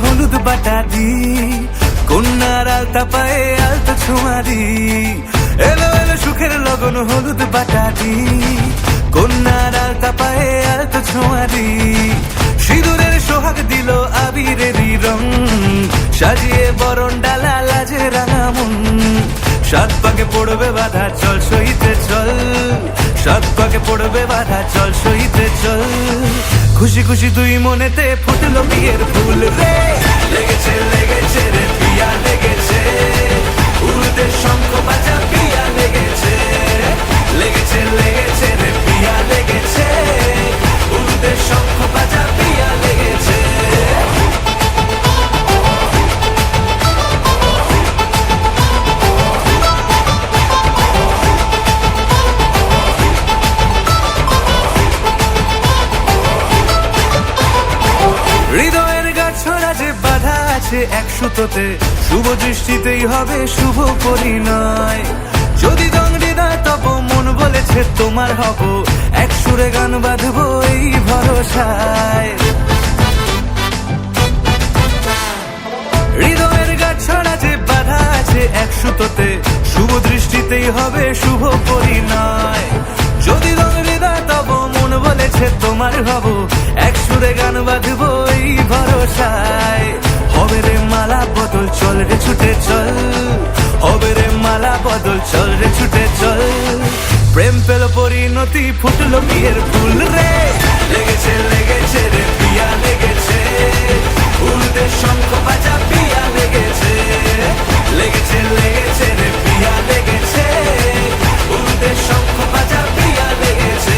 হলুদ বাটা দি, কন্যার আলতা পায়ে আলতা ছোঁয়া দি। এলো এলো সুখের লগন হলুদ বাটা দি, কন্যার আলতা পায়ে আলতা ছোঁয়া দি। সিঁদুরের সোহাগ দিল আবিরেরই রং, সাজিয়ে বরণ ডালা লাজে রাঙা মন। সাত পাকে পড়বে বাধা চল সইতে চল, সাত পাকে পড়বে বাধা চল সইতে চল। খুশি খুশি দুই মনেতে ফুটলো বিয়ের ফুল রে। লেগেছে লেগেছে রে পিয়া লেগেছে, উড়তে শঙ্খ বাজা পিয়া লেগেছে। লেগেছে লেগেছে রে পিয়া লেগেছে, উড়তে শঙ্খ বাজা পিয়া লেগেছে। হৃদয়ের গাছড়া যে বাধা আছে এক সুতোতে, শুভ দৃষ্টিতেই হবে শুভ পরিণয়। যদি দংডিদা তব মন বলেছে তোমার হব, এক সুরে গান বাঁধবো এই ভরসায়। হৃদয়ের গাছড়া যে বাধা আছে এক সুতোতে, শুভ দৃষ্টিতেই হবে শুভ পরিণয়। যদি দংডিদা তব মন বলেছে তোমার হব, এক সুরে গান বাঁধবো এই ভরসায়। হবে রে মালা বদল চল রে ছুটে চল, হবে রে মালা বদল চল রে ছুটে চল। প্রেম পেল পরিণতি ফুটলো বিয়ের ফুল রে। লেগেছে লেগেছে রে পিয়া লেগেছে, উড়তে শঙ্খ বাজা পিয়া লেগেছে। লেগেছে লেগেছে রে পিয়া লেগেছে, উড়তে শঙ্খ বাজা পিয়া লেগেছে।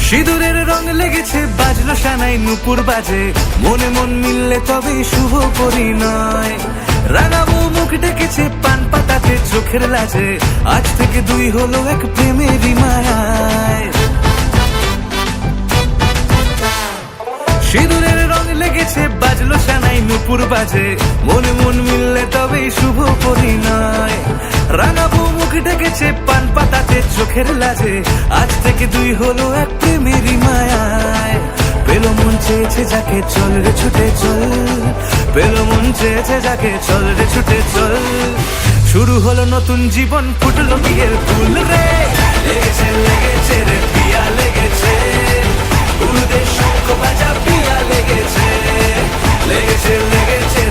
সিঁদুরের রং লেগেছে বাজলো সানাই নুপুর বাজে, মনে মন মিললে তবে শুভ পরিণয়। রাঙাবো মুখ ডেকেছে পান পাতাতে চোখের লাজে, আজ থেকে দুই হলো এক প্রেমেরই মায়ায়। সিঁদুরের রং লেগেছে বাজলো সানাই নুপুর বাজে, মনে মন মিললে তবে শুভ পরিণয়। রাঙাবো মুখ ডেকেছে পান পাতাতে চোখের লাজে, আজ থেকে দুই হলো এক প্রেমেরই মায়ায়। পেলো মন চেয়েছে যাকে চল রে ছুটে চল, পেলো মন চেয়েছে যাকে চল রে ছুটে চল। শুরু হলো নতুন জীবন ফুটলো বিয়ের ফুল রে। লেগেছে লেগেছে রে পিয়া লেগেছে, উড়তে শঙ্খ বাজা পিয়া লেগেছে। লেগেছে লেগেছে